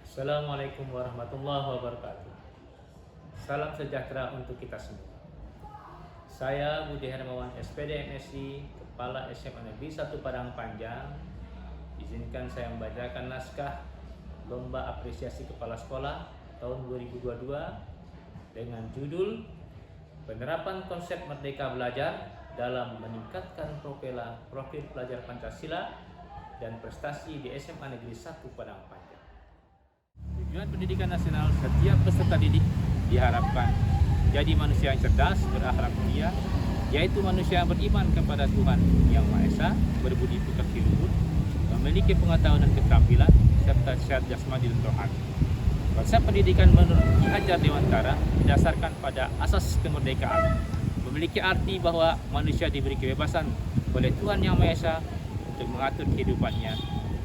Assalamualaikum warahmatullahi wabarakatuh. Salam sejahtera untuk kita semua. Saya Budi Hermawan SPD MSI, Kepala SMA Negeri 1 Padang Panjang. Izinkan saya membacakan naskah Lomba Apresiasi Kepala Sekolah tahun 2022 dengan judul Penerapan Konsep Merdeka Belajar dalam meningkatkan profil pelajar Pancasila dan prestasi di SMA Negeri 1 Padang Panjang. Tujuan pendidikan nasional setiap peserta didik diharapkan jadi manusia yang cerdas, berakhlak mulia, yaitu manusia yang beriman kepada Tuhan Yang Maha Esa, berbudi pekerti luhur, memiliki pengetahuan dan keterampilan, serta sehat jasmani dan rohani. Konsep pendidikan menurut Ki Hajar Dewantara didasarkan pada asas kemerdekaan, memiliki arti bahwa manusia diberi kebebasan oleh Tuhan Yang Maha Esa untuk mengatur kehidupannya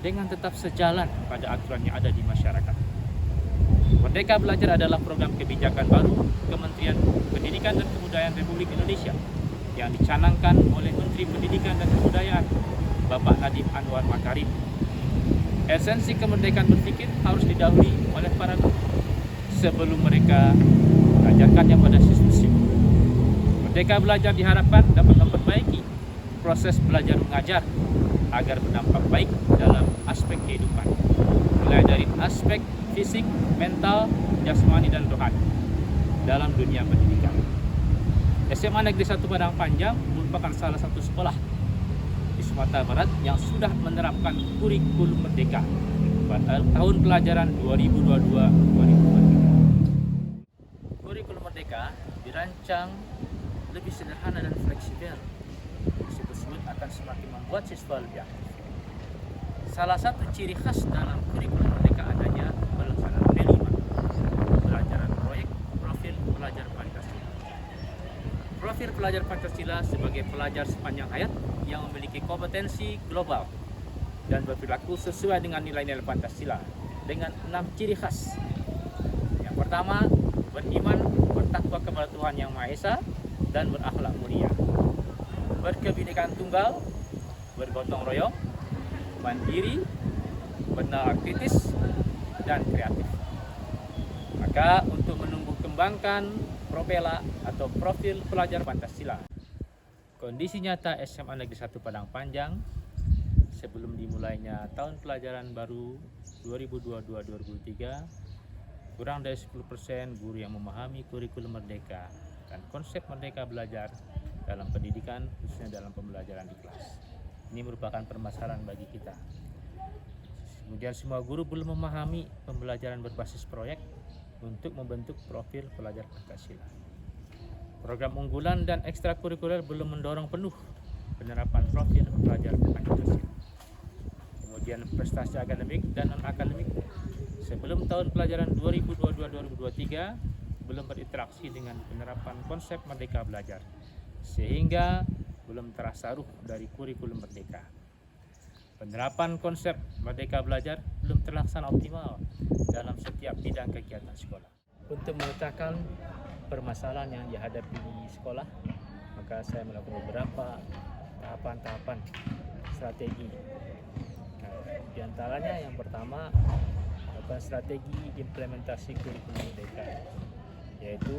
dengan tetap sejalan pada aturan yang ada di masyarakat. Merdeka Belajar adalah program kebijakan baru Kementerian Pendidikan dan Kebudayaan Republik Indonesia yang dicanangkan oleh Menteri Pendidikan dan Kebudayaan Bapak Nadiem Anwar Makarim. Esensi kemerdekaan berpikir harus didahului oleh para guru sebelum mereka mengajarkannya pada siswa-siswa. Merdeka Belajar diharapkan dapat memperbaiki proses belajar mengajar agar berdampak baik dalam aspek kehidupan, mulai dari aspek fisik, mental, jasmani, dan rohani dalam dunia pendidikan. SMA Negeri 1 Padang Panjang merupakan salah satu sekolah di Sumatera Barat yang sudah menerapkan kurikulum merdeka pada tahun pelajaran 2022-2023. Kurikulum merdeka dirancang lebih sederhana dan fleksibel. Tersebut akan semakin membuat siswa lebih aktif. Salah satu ciri khas dalam kurikulum merdeka adanya pelaksanaan P5, pembelajaran proyek profil pelajar Pancasila. Profil pelajar Pancasila sebagai pelajar sepanjang hayat yang memiliki kompetensi global dan berperilaku sesuai dengan nilai-nilai Pancasila dengan 6 ciri khas. Yang pertama, beriman, bertakwa kepada Tuhan Yang Maha Esa, dan berakhlak mulia. Berkebinekaan tunggal, bergotong royong, mandiri, bernalar kritis, dan kreatif. Maka untuk menumbuh kembangkan propela atau profil pelajar Pancasila, kondisi nyata SMA Negeri 1 Padang Panjang sebelum dimulainya tahun pelajaran baru 2022-2023, kurang dari 10% guru yang memahami kurikulum merdeka dan konsep merdeka belajar dalam pendidikan, khususnya dalam pembelajaran di kelas. Ini merupakan permasalahan bagi kita. Kemudian semua guru belum memahami pembelajaran berbasis proyek untuk membentuk profil pelajar Pancasila. Program unggulan dan ekstrakurikuler belum mendorong penuh penerapan profil pelajar Pancasila. Kemudian prestasi akademik dan non-akademik sebelum tahun pelajaran 2022-2023 belum berinteraksi dengan penerapan konsep merdeka belajar, sehingga belum terasa ruh dari kurikulum merdeka. Penerapan konsep merdeka belajar belum terlaksana optimal dalam setiap bidang kegiatan sekolah. Untuk memecahkan permasalahan yang dihadapi di sekolah, maka saya melakukan beberapa tahapan-tahapan strategi. Di antaranya yang pertama, melakukan strategi implementasi kurikulum merdeka, yaitu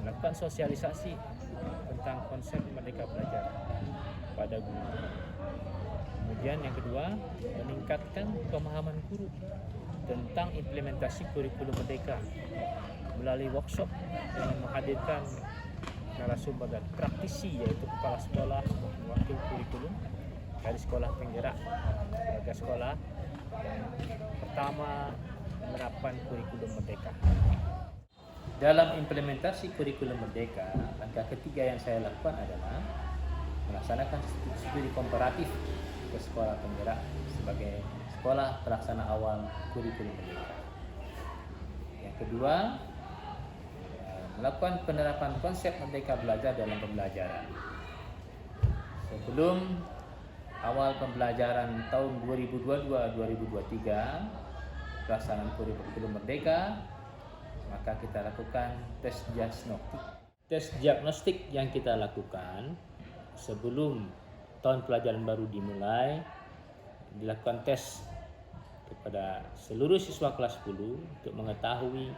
melakukan sosialisasi tentang konsep merdeka belajar pada guru. Kemudian yang kedua, meningkatkan pemahaman guru tentang implementasi kurikulum merdeka melalui workshop dengan menghadirkan narasumber dan praktisi, yaitu kepala sekolah, wakil kurikulum dari sekolah penggerak lembaga sekolah yang pertama menerapkan kurikulum merdeka. Dalam implementasi kurikulum merdeka, langkah ketiga yang saya lakukan adalah melaksanakan studi komparatif ke sekolah penggerak sebagai sekolah pelaksana awal kurikulum merdeka. Yang kedua, melakukan penerapan konsep merdeka belajar dalam pembelajaran. Sebelum awal pembelajaran tahun 2022-2023 pelaksanaan kurikulum merdeka, maka kita lakukan tes diagnostik. Tes diagnostik yang kita lakukan sebelum tahun pelajaran baru dimulai, dilakukan tes kepada seluruh siswa kelas 10 untuk mengetahui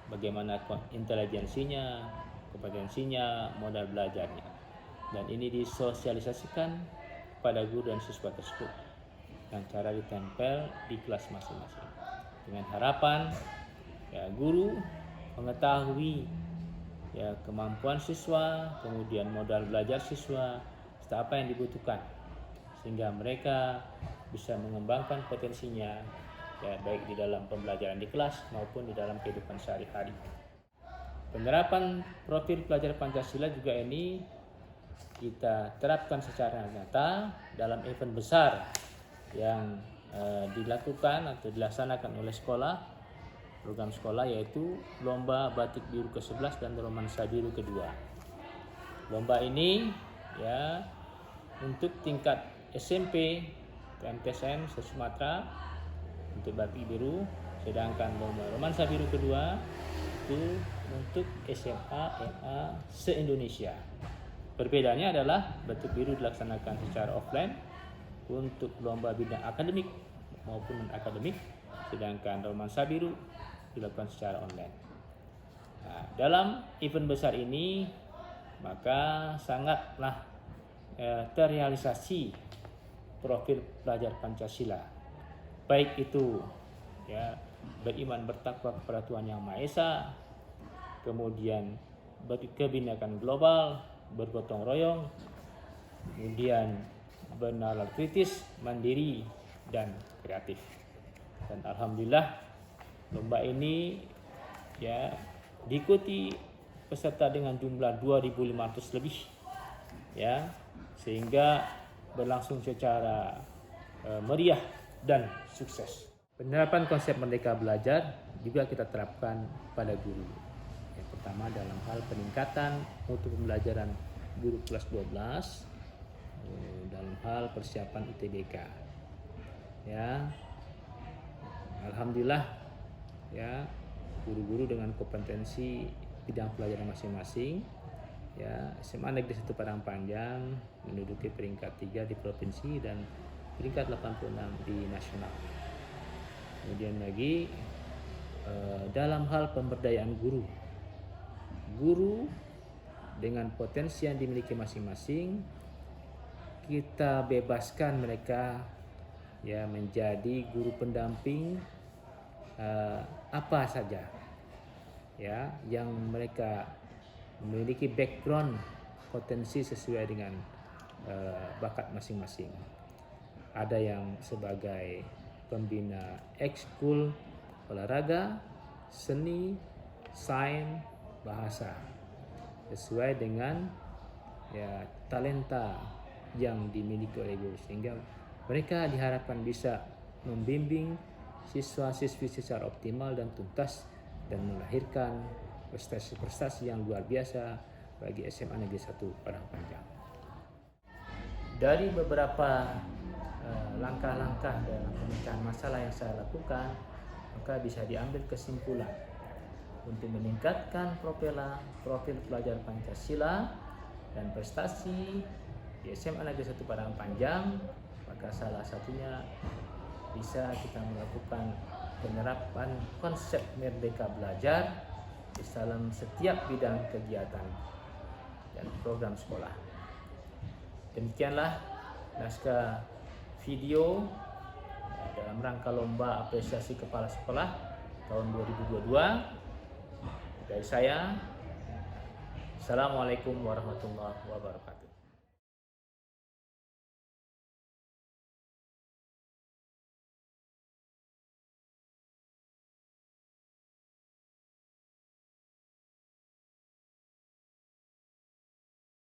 bagaimana intelijensinya, kompetensinya, modal belajarnya. Dan ini disosialisasikan pada guru dan siswa tersebut dengan cara ditempel di kelas masing-masing. Dengan harapan guru mengetahui kemampuan siswa, kemudian modal belajar siswa, serta apa yang dibutuhkan, sehingga mereka bisa mengembangkan potensinya baik di dalam pembelajaran di kelas maupun di dalam kehidupan sehari-hari. Penerapan profil pelajar Pancasila juga ini kita terapkan secara nyata dalam event besar yang dilakukan atau dilaksanakan oleh program sekolah, yaitu Lomba Batik Biru ke-11 dan Romansa Biru ke-2. Lomba ini untuk tingkat SMP MTSN se-Sumatera untuk batik biru, sedangkan lomba romansa biru kedua itu untuk SMA MA se-Indonesia. Perbedaannya adalah batik biru dilaksanakan secara offline untuk lomba bidang akademik maupun non-akademik, sedangkan romansa biru dilakukan secara online. Nah, dalam event besar ini maka sangatlah terrealisasi profil pelajar Pancasila, baik itu beriman bertakwa kepada Tuhan Yang Maha Esa, kemudian berkebinekaan global, bergotong royong, kemudian bernalar kritis, mandiri, dan kreatif. Dan alhamdulillah lomba ini diikuti peserta dengan jumlah 2.500 lebih, sehingga berlangsung secara meriah dan sukses. Penerapan konsep Merdeka Belajar juga kita terapkan pada guru. Yang pertama dalam hal peningkatan mutu pembelajaran guru kelas 12 dalam hal persiapan UTBK. Alhamdulillah guru-guru dengan kompetensi bidang pelajaran masing-masing, SMA Negeri 1 Padang Panjang menduduki peringkat 3 di provinsi dan peringkat 86 di nasional. Kemudian lagi dalam hal pemberdayaan guru dengan potensi yang dimiliki masing-masing, kita bebaskan mereka menjadi guru pendamping apa saja yang mereka memiliki background potensi sesuai dengan bakat masing-masing. Ada yang sebagai pembina ekskul olahraga, seni, sains, bahasa, sesuai dengan talenta yang dimiliki oleh guru, sehingga mereka diharapkan bisa membimbing siswa-siswi secara optimal dan tuntas dan melahirkan prestasi-prestasi yang luar biasa bagi SMA Negeri 1 Padang Panjang. Dari beberapa langkah-langkah dalam pemecahan masalah yang saya lakukan, maka bisa diambil kesimpulan untuk meningkatkan profil pelajar Pancasila dan prestasi di SMA Negeri 1 Padang Panjang, maka salah satunya bisa kita melakukan penerapan konsep Merdeka Belajar di dalam setiap bidang kegiatan dan program sekolah. Demikianlah naskah video dalam rangka lomba apresiasi kepala sekolah tahun 2022 dari saya. Assalamualaikum warahmatullahi wabarakatuh.